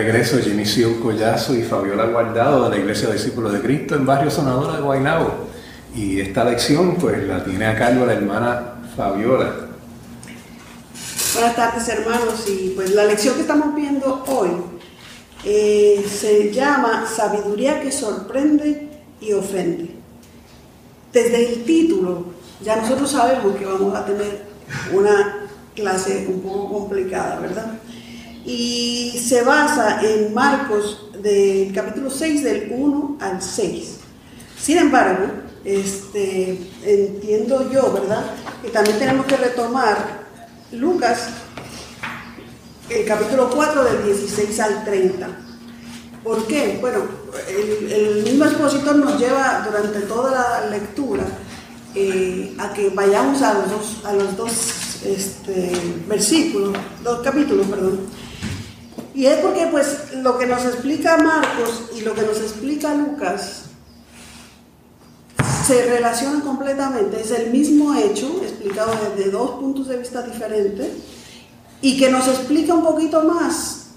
regreso Jimmy Sion Collazo y Fabiola Guardado de la Iglesia Discípulos de Cristo en Barrio Sonadora de Guaynabo. Y esta lección pues la tiene a cargo la hermana Fabiola. Buenas tardes, hermanos, y pues la lección que estamos viendo hoy se llama Sabiduría que sorprende y ofende. Desde el título ya nosotros sabemos que vamos a tener una clase un poco complicada, ¿verdad? Y se basa en Marcos del capítulo 6 del 1 al 6. Sin embargo, entiendo yo, ¿verdad?, que también tenemos que retomar Lucas, el capítulo 4 del 16 al 30. ¿Por qué? Bueno, el mismo expositor nos lleva durante toda la lectura a que vayamos a los dos capítulos, perdón. Y es porque pues lo que nos explica Marcos y lo que nos explica Lucas se relacionan completamente. Es el mismo hecho explicado desde dos puntos de vista diferentes y que nos explica un poquito más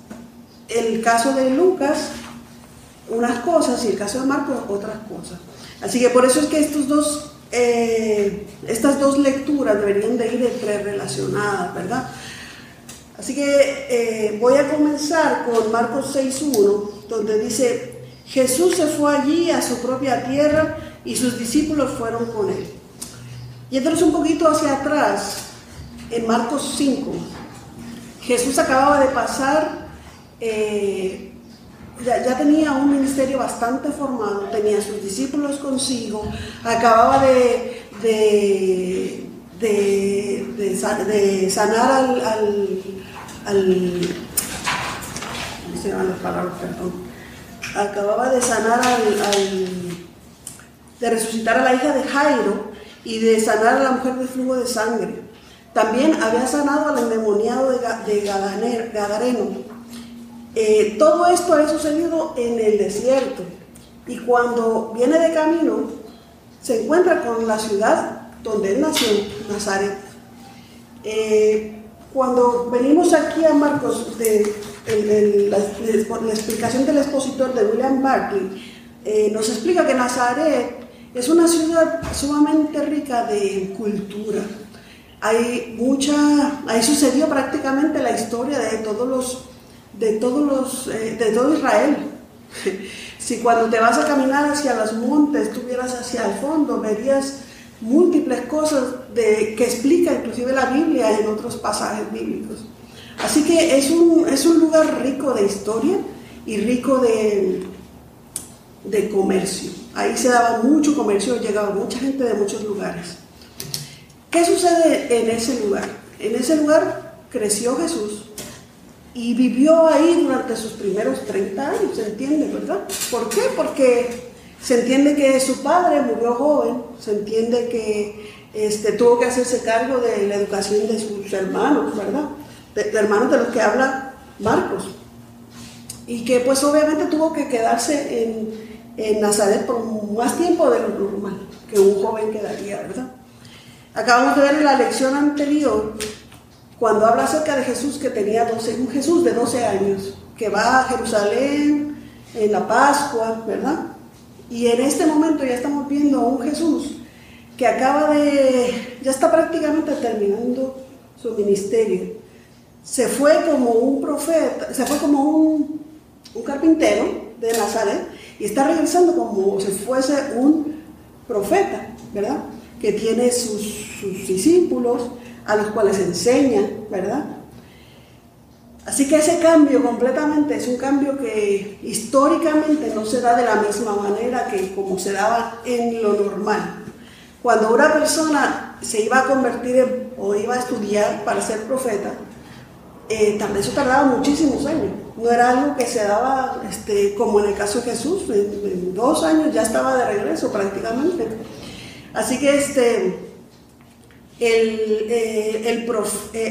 el caso de Lucas unas cosas y el caso de Marcos otras cosas. Así que por eso es que estas dos lecturas deberían de ir entrerelacionadas, ¿verdad? Así que voy a comenzar con Marcos 6.1, donde dice: Jesús se fue allí a su propia tierra y sus discípulos fueron con él. Y entonces un poquito hacia atrás, en Marcos 5, Jesús acababa de pasar, ya tenía un ministerio bastante formado, tenía a sus discípulos consigo, acababa de sanar ¿cómo se llaman las palabras? Perdón. Acababa de sanar de resucitar a la hija de Jairo y de sanar a la mujer de flujo de sangre. También había sanado al endemoniado de Gadareno. Todo esto había sucedido en el desierto. Y cuando viene de camino, se encuentra con la ciudad donde él nació, Nazaret. Cuando venimos aquí a Marcos, la explicación del expositor de William Barclay, nos explica que Nazaret es una ciudad sumamente rica de cultura. Ahí sucedió prácticamente la historia de todo Israel. Si cuando te vas a caminar hacia los montes, estuvieras hacia el fondo, verías múltiples cosas que explica inclusive la Biblia en otros pasajes bíblicos. Así que es un lugar rico de historia y rico de comercio. Ahí se daba mucho comercio, llegaba mucha gente de muchos lugares. ¿Qué sucede en ese lugar? En ese lugar creció Jesús y vivió ahí durante sus primeros 30 años, ¿se entiende, verdad? ¿Por qué? Porque se entiende que su padre murió joven, se entiende que tuvo que hacerse cargo de la educación de sus hermanos, ¿verdad? De hermanos de los que habla Marcos. Y que pues obviamente tuvo que quedarse en Nazaret por más tiempo de lo normal que un joven quedaría, ¿verdad? Acabamos de ver en la lección anterior, cuando habla acerca de Jesús que tenía un Jesús de 12 años, que va a Jerusalén en la Pascua, ¿verdad? Y en este momento ya estamos viendo a un Jesús que ya está prácticamente terminando su ministerio. Se fue como un profeta, se fue como un carpintero de Nazaret y está regresando como si fuese un profeta, ¿verdad? Que tiene sus discípulos a los cuales enseña, ¿verdad? Así que ese cambio completamente es un cambio que históricamente no se da de la misma manera que como se daba en lo normal. Cuando una persona se iba a convertir o iba a estudiar para ser profeta, eso tardaba muchísimos años. No era algo que se daba como en el caso de Jesús, en 2 años ya estaba de regreso prácticamente. Así que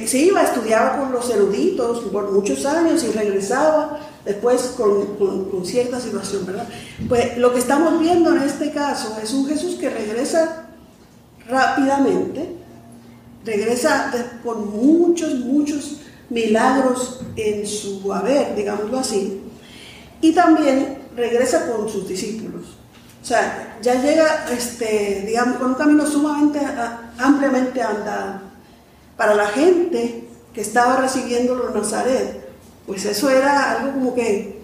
se iba, estudiaba con los eruditos por muchos años y regresaba después con cierta situación, ¿verdad? Pues lo que estamos viendo en este caso es un Jesús que regresa rápidamente, regresa con muchos milagros en su haber, digámoslo así, y también regresa con sus discípulos. O sea, ya llega, digamos, con un camino sumamente ampliamente andado. Para la gente que estaba recibiéndolo en Nazaret, pues eso era algo como que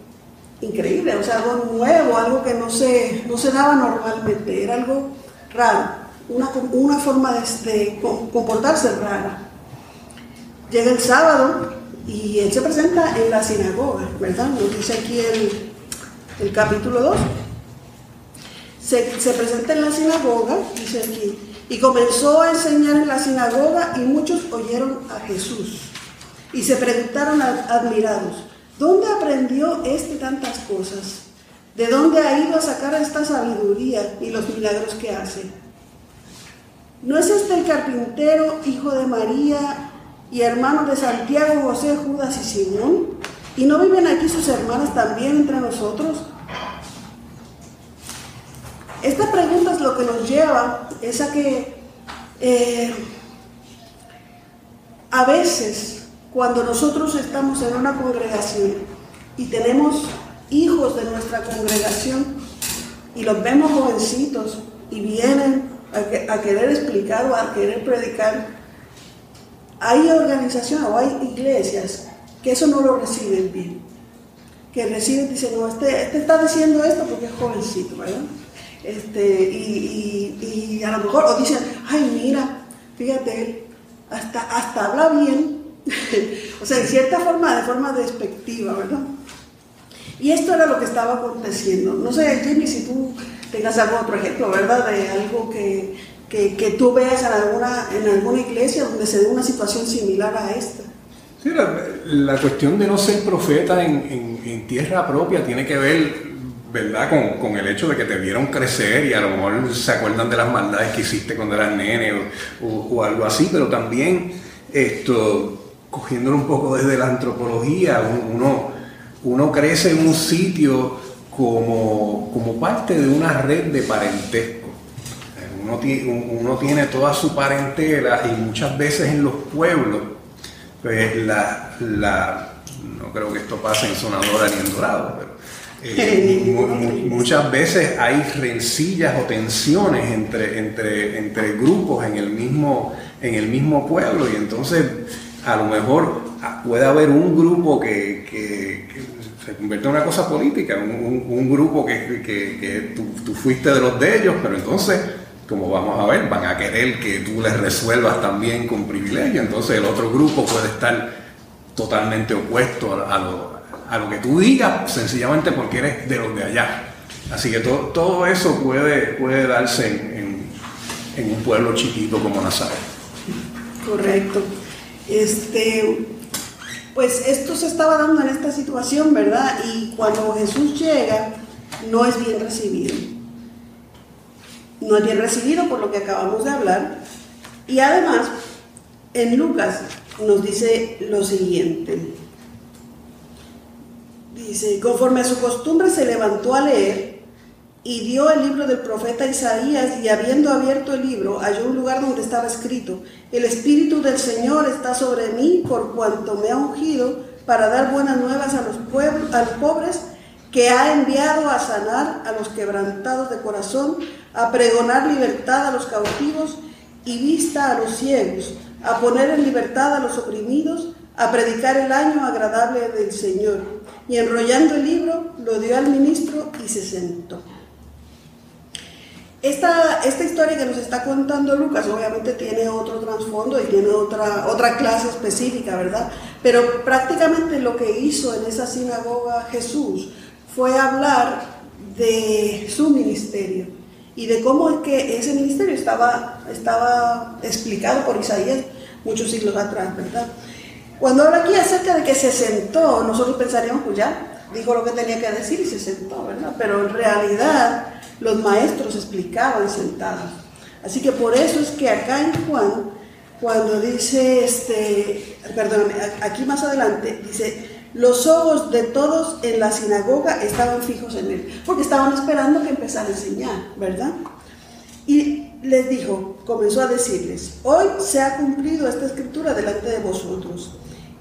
increíble, o sea, algo nuevo, algo que no se daba normalmente, era algo raro, una forma de comportarse rara. Llega el sábado y él se presenta en la sinagoga, ¿verdad? Nos dice aquí el capítulo 2. Se presenta en la sinagoga, dice aquí, y comenzó a enseñar en la sinagoga y muchos oyeron a Jesús y se preguntaron admirados, ¿dónde aprendió tantas cosas? ¿De dónde ha ido a sacar esta sabiduría y los milagros que hace? ¿No es el carpintero, hijo de María y hermano de Santiago, José, Judas y Simón? ¿Y no viven aquí sus hermanas también entre nosotros? Esta pregunta es lo que nos lleva, es a que a veces cuando nosotros estamos en una congregación y tenemos hijos de nuestra congregación y los vemos jovencitos y vienen a querer explicar o a querer predicar, hay organizaciones o hay iglesias que eso no lo reciben bien, que reciben, dicen, no, este está diciendo esto porque es jovencito, ¿verdad? Y a lo mejor, o dicen, ay, mira, fíjate, él hasta habla bien, o sea, en cierta forma, de forma despectiva, ¿verdad? Y esto era lo que estaba aconteciendo. No sé, Jimmy, si tú tengas algún otro ejemplo, ¿verdad? De algo que tú veas en alguna iglesia donde se dé una situación similar a esta. Sí, la cuestión de no ser profeta en tierra propia tiene que ver, ¿verdad?, con el hecho de que te vieron crecer y a lo mejor se acuerdan de las maldades que hiciste cuando eras nene o algo así, pero también cogiéndolo un poco desde la antropología, uno crece en un sitio como parte de una red de parentesco. Uno tiene toda su parentela y muchas veces en los pueblos, pues no creo que esto pase en Sonadora ni en Dorado, pero muchas veces hay rencillas o tensiones entre grupos en el mismo pueblo, y entonces a lo mejor puede haber un grupo que se convierte en una cosa política, un grupo que tú fuiste de los de ellos, pero entonces, como vamos a ver, van a querer que tú les resuelvas también con privilegio, entonces el otro grupo puede estar totalmente opuesto a lo que tú digas, sencillamente porque eres de los de allá. Así que todo eso puede darse en un pueblo chiquito como Nazaret. Correcto. Pues esto se estaba dando en esta situación, ¿verdad? Y cuando Jesús llega, no es bien recibido. No es bien recibido por lo que acabamos de hablar. Y además, en Lucas nos dice lo siguiente. Dice, conforme a su costumbre se levantó a leer y dio el libro del profeta Isaías, y habiendo abierto el libro, halló un lugar donde estaba escrito, el Espíritu del Señor está sobre mí, por cuanto me ha ungido para dar buenas nuevas a los pobres, que ha enviado a sanar a los quebrantados de corazón, a pregonar libertad a los cautivos y vista a los ciegos, a poner en libertad a los oprimidos, a predicar el año agradable del Señor. Y enrollando el libro, lo dio al ministro y se sentó. Esta historia que nos está contando Lucas obviamente tiene otro trasfondo y tiene otra clase específica, ¿verdad? Pero prácticamente lo que hizo en esa sinagoga Jesús fue hablar de su ministerio y de cómo es que ese ministerio estaba explicado por Isaías muchos siglos atrás, ¿verdad? Cuando habla aquí acerca de que se sentó, nosotros pensaríamos, pues ya, dijo lo que tenía que decir y se sentó, ¿verdad? Pero en realidad los maestros explicaban sentados. Así que por eso es que acá en Juan, cuando dice, aquí más adelante, dice, los ojos de todos en la sinagoga estaban fijos en él, porque estaban esperando que empezara a enseñar, ¿verdad? Y les dijo, comenzó a decirles, hoy se ha cumplido esta escritura delante de vosotros.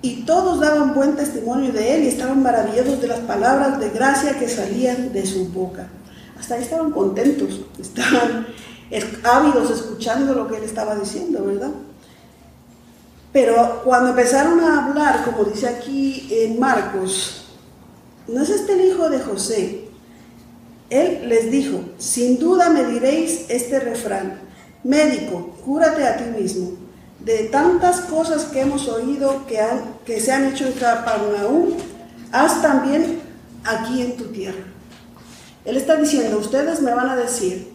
y todos daban buen testimonio de él y estaban maravillados de las palabras de gracia que salían de su boca. Hasta ahí estaban contentos, estaban ávidos escuchando lo que él estaba diciendo, ¿verdad? Pero cuando empezaron a hablar, como dice aquí en Marcos, ¿no es este el hijo de José? Él les dijo, sin duda me diréis este refrán, médico, cúrate a ti mismo. De tantas cosas que hemos oído que se han hecho en Capernaum, haz también aquí en tu tierra. Él está diciendo, ustedes me van a decir,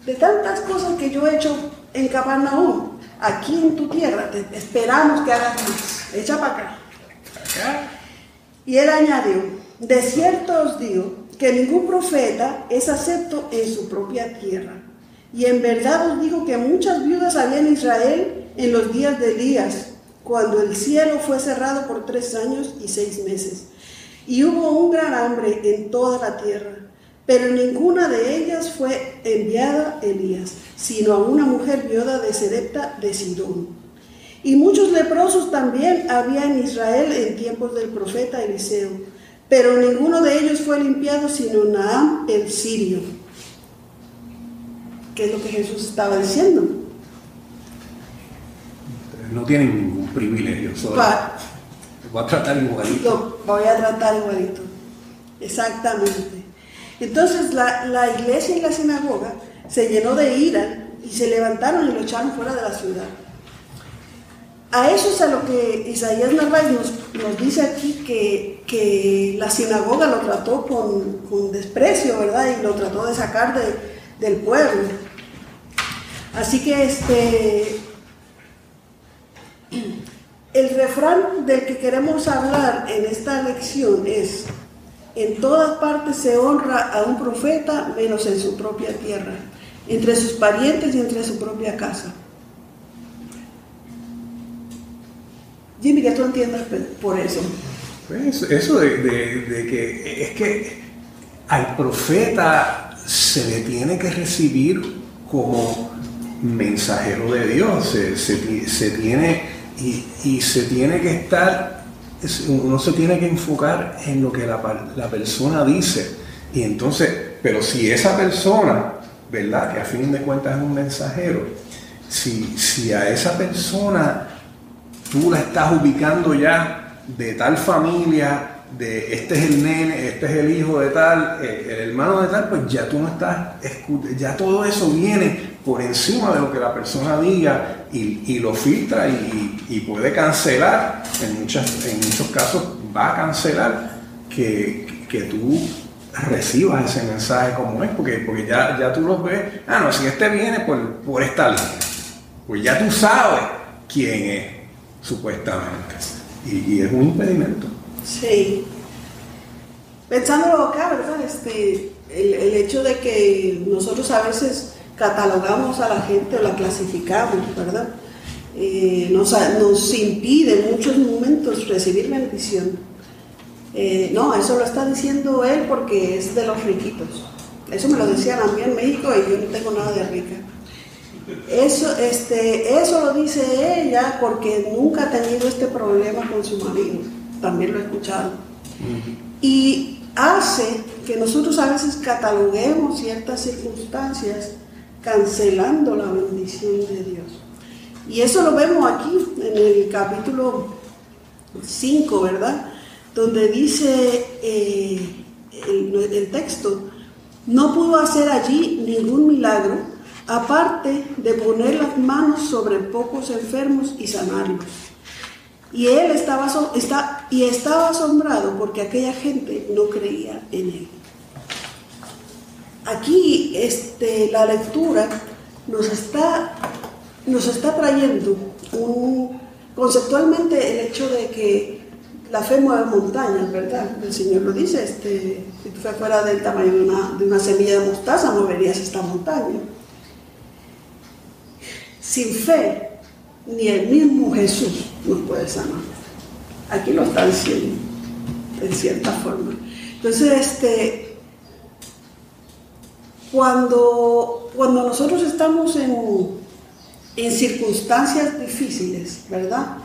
de tantas cosas que yo he hecho en Capernaum, aquí en tu tierra, te esperamos que hagas más. Echa para acá. Y él añadió, de cierto os digo, que ningún profeta es acepto en su propia tierra. Y en verdad os digo que muchas viudas había en Israel en los días de Elías, cuando el cielo fue cerrado por 3 años y 6 meses. Y hubo un gran hambre en toda la tierra, pero ninguna de ellas fue enviada Elías, sino a una mujer viuda de Sarepta de Sidón. Y muchos leprosos también había en Israel en tiempos del profeta Eliseo, pero ninguno de ellos fue limpiado sino Naamán el sirio. ¿Qué es lo que Jesús estaba diciendo? No tienen ningún privilegio, solo voy a tratar igualito. Voy a tratar igualito, exactamente. Entonces la iglesia y la sinagoga se llenó de ira y se levantaron y lo echaron fuera de la ciudad. A eso es a lo que Isaías Narváez nos dice aquí, que la sinagoga lo trató con desprecio, ¿verdad? Y lo trató de sacar del pueblo. Así que el refrán del que queremos hablar en esta lección es: en todas partes se honra a un profeta, menos en su propia tierra, entre sus parientes y entre su propia casa. Jimmy, ¿qué tú entiendes por eso? Pues eso de que es que al profeta se le tiene que recibir como mensajero de Dios, se tiene y se tiene que estar, uno se tiene que enfocar en lo que la persona dice. Y entonces, pero si esa persona, ¿verdad?, que a fin de cuentas es un mensajero, si a esa persona tú la estás ubicando ya de tal familia, de este es el nene, este es el hijo de tal, el hermano de tal, pues ya tú no estás, ya todo eso viene por encima de lo que la persona diga y lo filtra y puede cancelar, en muchos casos va a cancelar que tú recibas ese mensaje como es, porque ya tú los ves, no, si este viene por esta línea, pues ya tú sabes quién es, supuestamente, y es un impedimento. Sí. Pensándolo acá, ¿verdad? El hecho de que nosotros a veces catalogamos a la gente o la clasificamos, ¿verdad? Nos impide en muchos momentos recibir bendición. No, eso lo está diciendo él porque es de los riquitos. Eso me lo decían a mí en México y yo no tengo nada de rica. Eso lo dice ella porque nunca ha tenido este problema con su marido. También lo he escuchado. Y hace que nosotros a veces cataloguemos ciertas circunstancias cancelando la bendición de Dios. Y eso lo vemos aquí en el capítulo 5, ¿verdad? Donde dice el texto: no pudo hacer allí ningún milagro, aparte de poner las manos sobre pocos enfermos y sanarlos. Y él estaba asombrado porque aquella gente no creía en él. Aquí la lectura nos está trayendo conceptualmente el hecho de que la fe mueve montañas, ¿verdad? El Señor lo dice, si tu fe fuera del tamaño de una semilla de mostaza, moverías esta montaña. Sin fe, ni el mismo Jesús nos puede sanar. Aquí lo está diciendo, en cierta forma. Entonces, cuando nosotros estamos en circunstancias difíciles, ¿verdad?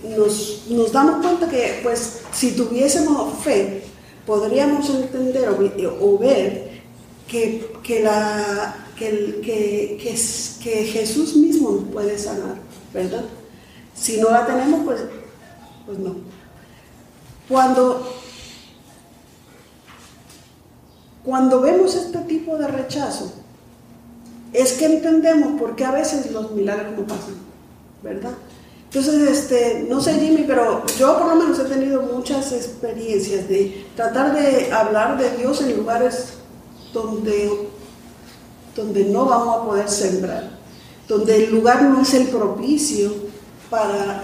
nos damos cuenta que pues si tuviésemos fe, podríamos entender o ver que Jesús mismo nos puede sanar, ¿verdad? Si no la tenemos, pues no. Cuando vemos este tipo de rechazo, es que entendemos por qué a veces los milagros no pasan, ¿verdad? Entonces, no sé, Jimmy, pero yo por lo menos he tenido muchas experiencias de tratar de hablar de Dios en lugares donde no vamos a poder sembrar, donde el lugar no es el propicio para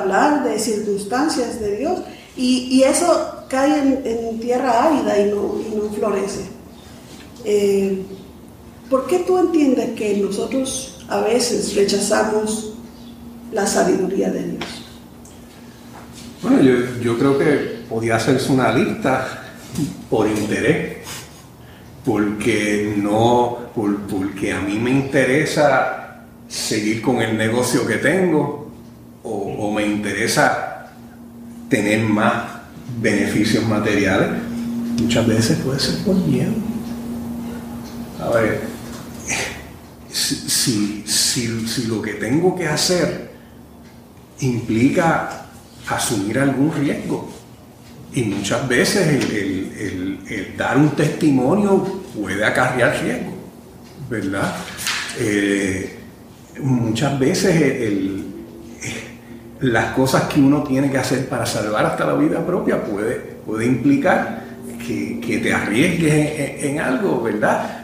hablar de circunstancias de Dios, y eso cae en tierra árida y no florece. ¿Por qué tú entiendes que nosotros a veces rechazamos la sabiduría de Dios? Bueno, yo creo que podía hacerse una lista por interés, porque a mí me interesa seguir con el negocio que tengo, o me interesa tener más beneficios materiales. Muchas veces puede ser por miedo. A ver, si lo que tengo que hacer implica asumir algún riesgo, y muchas veces el dar un testimonio puede acarrear riesgo, ¿verdad? Muchas veces las cosas que uno tiene que hacer para salvar hasta la vida propia puede implicar que te arriesgues en algo, ¿verdad?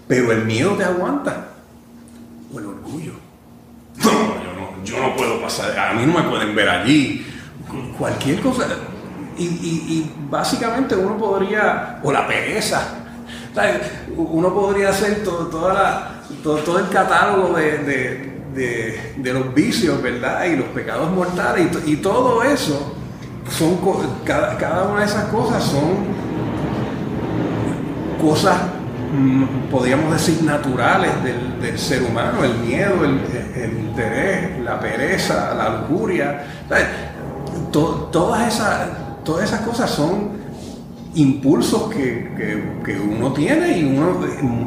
Pero el miedo te aguanta, o el orgullo. No, yo no puedo pasar, a mí no me pueden ver allí, cualquier cosa. Y básicamente uno podría, o la pereza, ¿sabes? Uno podría hacer todo el catálogo de los vicios, ¿verdad? Y los pecados mortales, y todo eso, cada una de esas cosas son cosas, podríamos decir, naturales del ser humano: el miedo, el interés, la pereza, la lujuria, ¿sabes? Todas esas cosas son impulsos que uno tiene, y uno,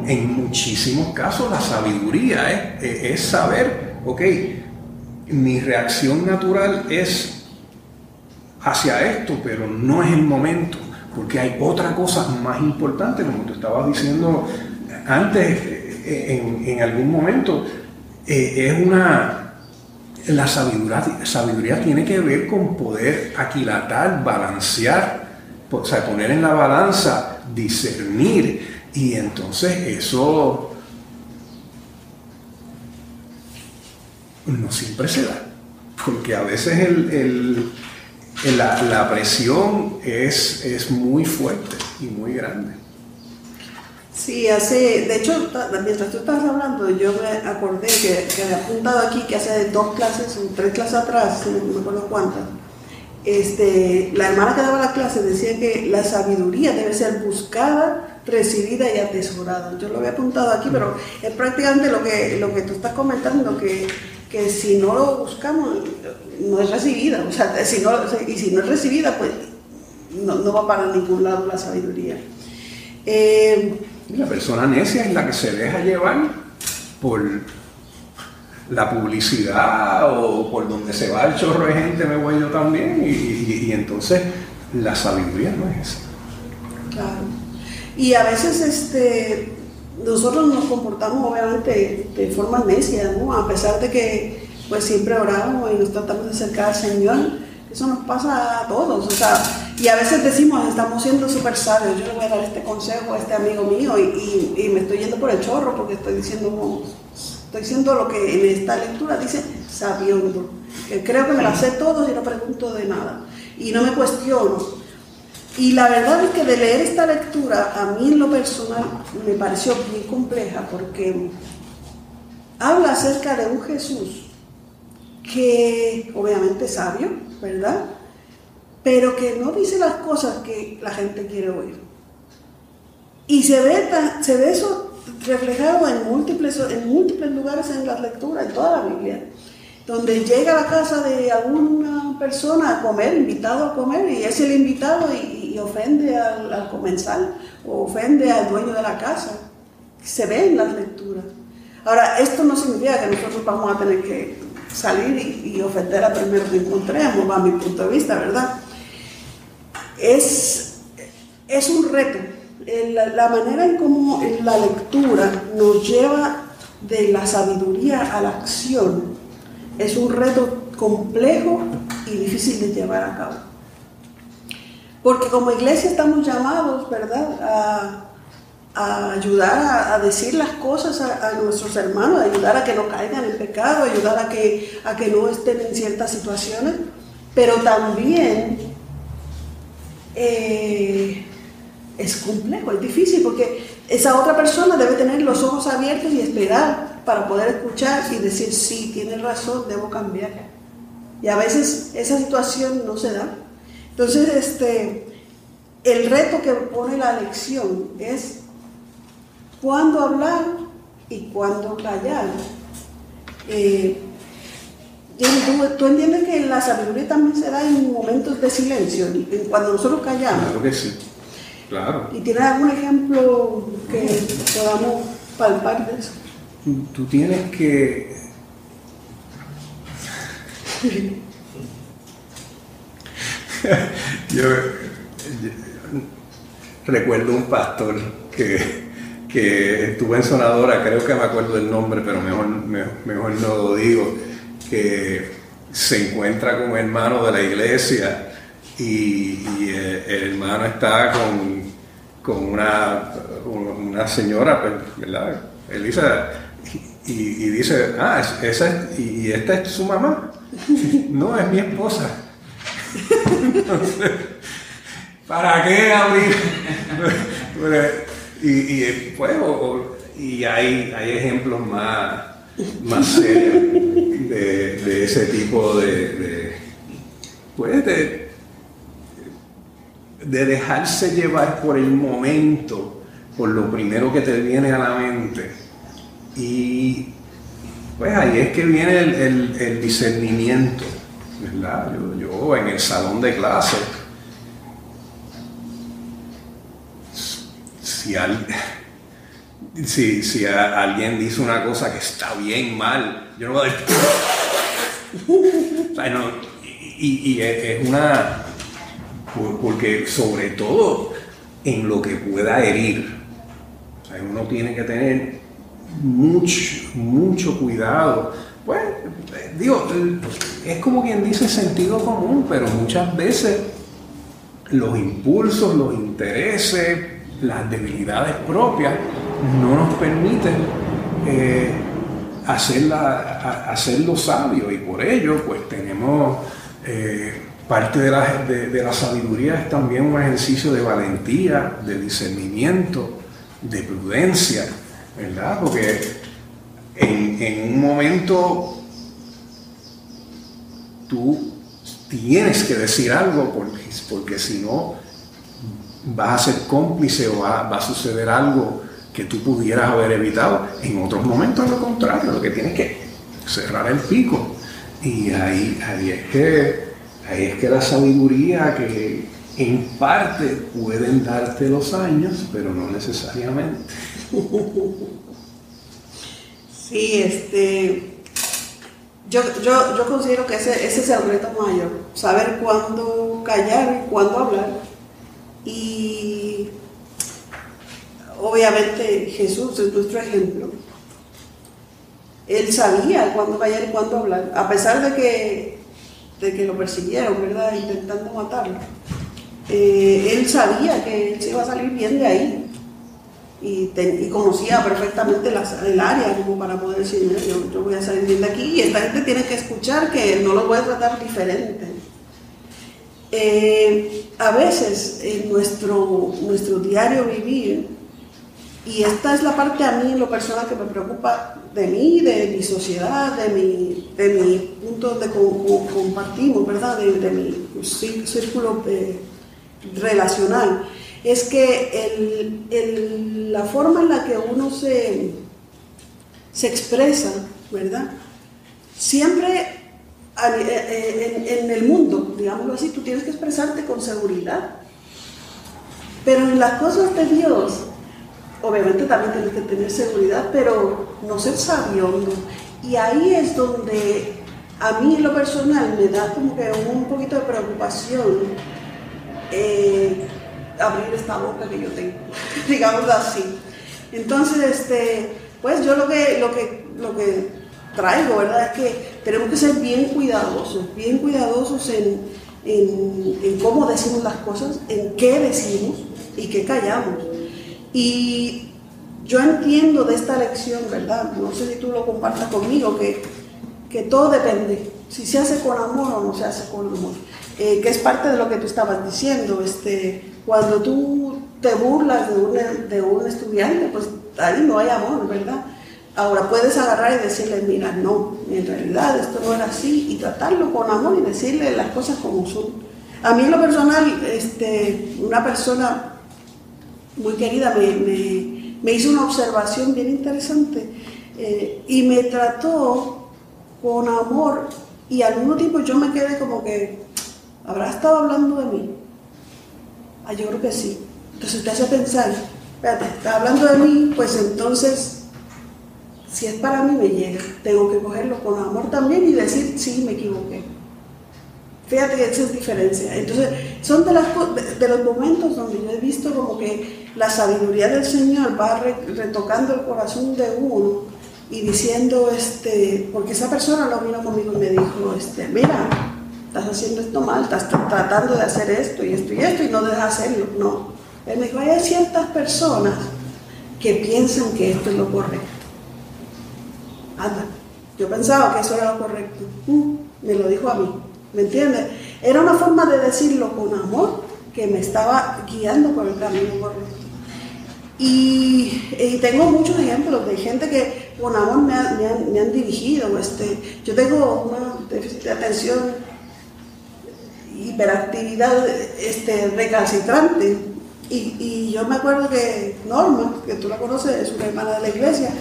en muchísimos casos, la sabiduría es saber, ok, mi reacción natural es hacia esto, pero no es el momento, porque hay otra cosa más importante, como tú estabas diciendo antes, en algún momento. La sabiduría tiene que ver con poder aquilatar, balancear, o sea, poner en la balanza, discernir, y entonces eso no siempre se da, porque a veces la presión es muy fuerte y muy grande. Sí, de hecho, mientras tú estabas hablando, yo me acordé que había apuntado aquí que hace 2 clases o 3 clases atrás, no me acuerdo cuántas, la hermana que daba la clase decía que la sabiduría debe ser buscada, recibida y atesorada. Yo lo había apuntado aquí, pero es prácticamente lo que tú estás comentando, que si no lo buscamos, no es recibida. O sea, si no es recibida, pues no va para ningún lado la sabiduría. La persona necia es la que se deja llevar por la publicidad, o por donde se va el chorro de gente, me voy yo también, y entonces la sabiduría no es esa. Claro. Y a veces nosotros nos comportamos obviamente de forma necia, ¿no? A pesar de que pues siempre oramos y nos tratamos de acercar al Señor. Eso nos pasa a todos, o sea, y a veces decimos, estamos siendo súper sabios, yo le voy a dar este consejo a este amigo mío, y me estoy yendo por el chorro, porque estoy diciendo lo que en esta lectura dice sabiendo, que creo que me lo sé todo y no pregunto de nada, y no me cuestiono. Y la verdad es que de leer esta lectura, a mí en lo personal me pareció bien compleja, porque habla acerca de un Jesús que obviamente es sabio, ¿verdad? Pero que no dice las cosas que la gente quiere oír. Y se ve eso reflejado en múltiples lugares en las lecturas, en toda la Biblia, donde llega a la casa de alguna persona a comer, invitado a comer, y es el invitado y ofende al comensal o ofende al dueño de la casa. Se ve en las lecturas. Ahora, esto no significa que nosotros vamos a tener que salir y ofender a primero que encontremos, a mi punto de vista, ¿verdad? Es un reto. La manera en cómo la lectura nos lleva de la sabiduría a la acción es un reto complejo y difícil de llevar a cabo. Porque como iglesia estamos llamados, ¿verdad?, a ayudar a decir las cosas a nuestros hermanos, a ayudar a que no caigan en pecado, a ayudar a que no estén en ciertas situaciones, pero también es complejo, es difícil, porque esa otra persona debe tener los ojos abiertos y esperar para poder escuchar y decir, sí, tiene razón, debo cambiar. Y a veces esa situación no se da. Entonces, el reto que pone la lección es cuándo hablar y cuándo callar. ¿Tú entiendes que la sabiduría también se da en momentos de silencio, cuando nosotros callamos? Claro que sí, claro. ¿Y tienes algún ejemplo que podamos palpar de eso? Tú tienes que... yo recuerdo un pastor que estuvo en Sonadora, creo que me acuerdo el nombre, pero mejor no lo digo, que se encuentra con un hermano de la iglesia y el hermano está con una señora, pues, ¿verdad? Elisa, y dice, esta es su mamá. No, es mi esposa. Entonces, ¿para qué abrir? Y hay ejemplos más serios de ese tipo de dejarse llevar por el momento, por lo primero que te viene a la mente. Y pues ahí es que viene el discernimiento, ¿verdad? Yo en el salón de clase, si alguien dice una cosa que está bien mal, yo no voy a decir... y es una... Porque sobre todo en lo que pueda herir, o sea, uno tiene que tener mucho cuidado. Pues, digo, es como quien dice sentido común, pero muchas veces los impulsos, los intereses, las debilidades propias no nos permiten hacerlo sabio, y por ello pues tenemos parte de la sabiduría es también un ejercicio de valentía, de discernimiento, de prudencia, ¿verdad? Porque en un momento tú tienes que decir algo porque si no vas a ser cómplice o va a suceder algo que tú pudieras haber evitado. En otros momentos es lo contrario, lo que tienes que cerrar el pico. Y ahí es que la sabiduría, que en parte pueden darte los años, pero no necesariamente. Sí, yo considero que ese es el reto mayor, saber cuándo callar y cuándo hablar. Y obviamente Jesús es nuestro ejemplo. Él sabía cuándo callar y cuándo hablar, a pesar de que lo persiguieron, ¿verdad?, intentando matarlo. Él sabía que él se iba a salir bien de ahí y conocía perfectamente el área como para poder decir, mira, yo voy a salir bien de aquí y esta gente tiene que escuchar que no lo voy a tratar diferente. A veces en nuestro diario vivir, y esta es la parte a mí en lo personal que me preocupa de mí, de mi sociedad, de mi punto donde compartimos, ¿verdad?, de mi círculo relacional, es que la forma en la que uno se expresa, ¿verdad? Siempre en el mundo, digámoslo así, tú tienes que expresarte con seguridad. Pero en las cosas de Dios, obviamente también tienes que tener seguridad, pero no ser sabiondo. Y ahí es donde a mí en lo personal me da como que un poquito de preocupación abrir esta boca que yo tengo, digámoslo así. Entonces, pues yo lo que traigo, ¿verdad? Es que tenemos que ser bien cuidadosos en cómo decimos las cosas, en qué decimos y qué callamos. Y yo entiendo de esta lección, ¿verdad? No sé si tú lo compartas conmigo, que todo depende, si se hace con amor o no se hace con amor. Que es parte de lo que tú estabas diciendo, cuando tú te burlas de un estudiante, pues ahí no hay amor, ¿verdad? Ahora puedes agarrar y decirle, mira, no, en realidad esto no era así, y tratarlo con amor y decirle las cosas como son. A mí en lo personal, una persona muy querida me hizo una observación bien interesante y me trató con amor, y al mismo tiempo yo me quedé como que, ¿habrá estado hablando de mí? Ah, yo creo que sí. Entonces te hace pensar, espérate, está hablando de mí, pues entonces, si es para mí me llega, tengo que cogerlo con amor también y decir, sí, me equivoqué. Fíjate que esa es diferencia. Entonces, son de los momentos donde yo he visto como que la sabiduría del Señor va retocando el corazón de uno y diciendo, porque esa persona lo vino conmigo y me dijo, mira, estás haciendo esto mal, estás tratando de hacer esto y esto y esto y no dejas hacerlo. No. Él me dijo, hay ciertas personas que piensan que esto es lo correcto. Anda, yo pensaba que eso era lo correcto. Me lo dijo a mí, ¿me entiendes? Era una forma de decirlo con amor que me estaba guiando por el camino correcto. Y tengo muchos ejemplos de gente que con amor me han dirigido. Yo tengo una déficit de atención, hiperactividad recalcitrante. Y yo me acuerdo que Norma, que tú la conoces, es una hermana de la iglesia,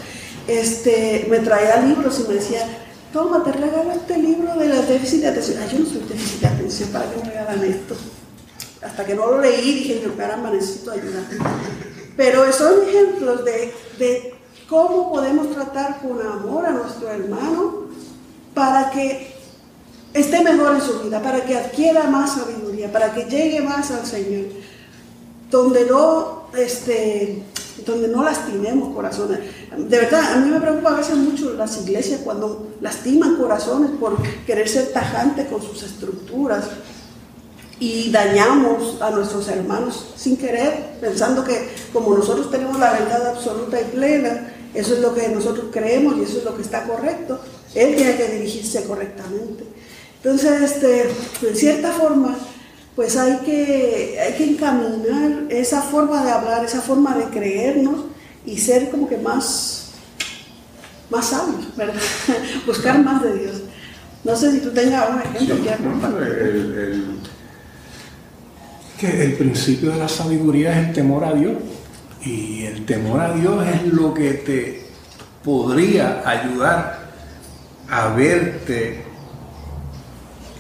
me traía libros y me decía, toma, te regalo este libro de la déficit de atención. Yo no soy déficit de atención, ¿para qué me regalan esto? Hasta que no lo leí dije, yo, caramba, necesito ayuda. Pero son ejemplos de cómo podemos tratar con amor a nuestro hermano para que esté mejor en su vida, para que adquiera más sabiduría, para que llegue más al Señor, donde no lastimemos corazones. De verdad, a mí me preocupa a veces mucho las iglesias cuando lastiman corazones por querer ser tajantes con sus estructuras y dañamos a nuestros hermanos sin querer, pensando que como nosotros tenemos la verdad absoluta y plena, eso es lo que nosotros creemos y eso es lo que está correcto, él tiene que dirigirse correctamente. Entonces, en cierta forma, pues hay que encaminar esa forma de hablar, esa forma de creernos y ser como que más sabios, ¿verdad? Buscar más de Dios. No sé si tú tengas un ejemplo que quieras compartir. Que el principio de la sabiduría es el temor a Dios, y el temor a Dios es lo que te podría ayudar a verte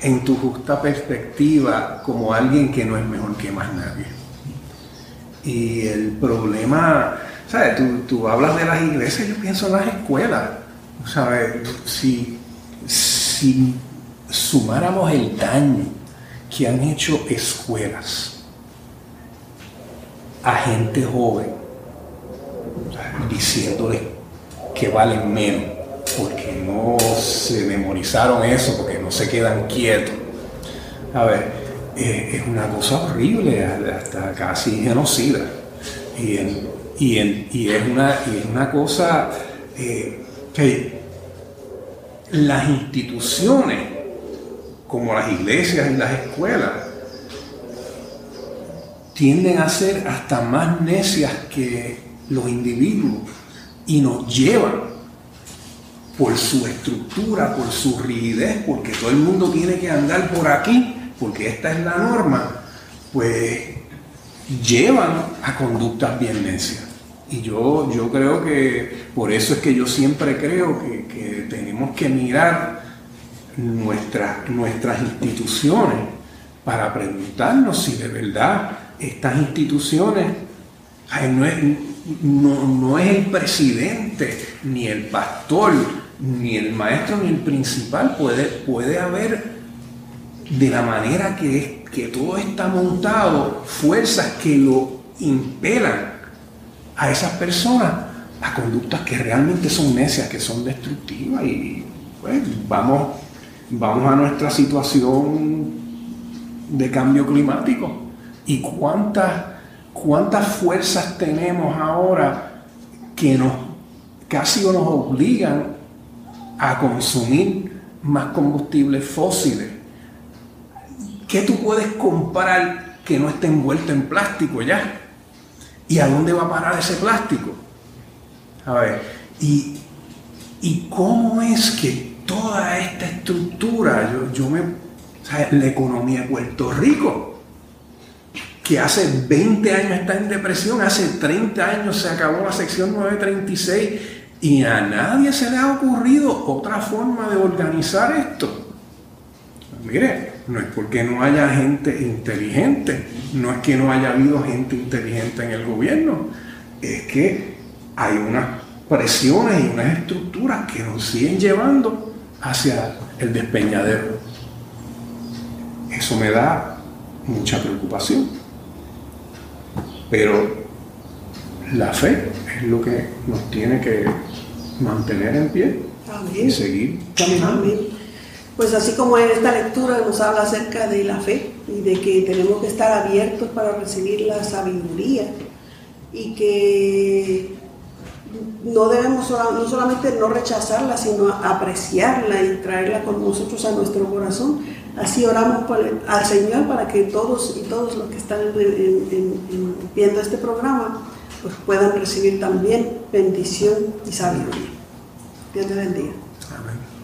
en tu justa perspectiva como alguien que no es mejor que más nadie. Y el problema, ¿sabes? Tú hablas de las iglesias, yo pienso en las escuelas, ¿sabes? Si sumáramos el daño que han hecho escuelas a gente joven, diciéndoles que valen menos porque no se memorizaron eso, porque no se quedan quietos. A ver, es una cosa horrible, hasta casi genocida. Y es una cosa que las instituciones, como las iglesias y las escuelas, tienden a ser hasta más necias que los individuos y nos llevan por su estructura, por su rigidez, porque todo el mundo tiene que andar por aquí, porque esta es la norma, pues llevan a conductas bien necias. Y yo creo que por eso es que yo siempre creo que tenemos que mirar nuestras instituciones para preguntarnos si de verdad estas instituciones no es el presidente, ni el pastor, ni el maestro, ni el principal. Puede haber, de la manera que todo está montado, fuerzas que lo impelan a esas personas a conductas que realmente son necias, que son destructivas. Y pues vamos a nuestra situación de cambio climático. ¿Y cuántas fuerzas tenemos ahora que casi nos obligan a consumir más combustibles fósiles? ¿Qué tú puedes comprar que no esté envuelto en plástico ya? ¿Y a dónde va a parar ese plástico? A ver, ¿y cómo es que toda esta estructura, la economía de Puerto Rico, que hace 20 años está en depresión, hace 30 años se acabó la sección 936 y a nadie se le ha ocurrido otra forma de organizar esto? Mire, no es porque no haya gente inteligente, no es que no haya habido gente inteligente en el gobierno, es que hay unas presiones y unas estructuras que nos siguen llevando hacia el despeñadero. Eso me da mucha preocupación. Pero la fe es lo que nos tiene que mantener en pie. Amén. Y seguir caminando. Amén. Pues así como en esta lectura nos habla acerca de la fe y de que tenemos que estar abiertos para recibir la sabiduría y que no debemos no solamente no rechazarla, sino apreciarla y traerla con nosotros a nuestro corazón. Así oramos al Señor para que todos los que están viendo este programa pues puedan recibir también bendición y sabiduría. Dios te bendiga. Amén.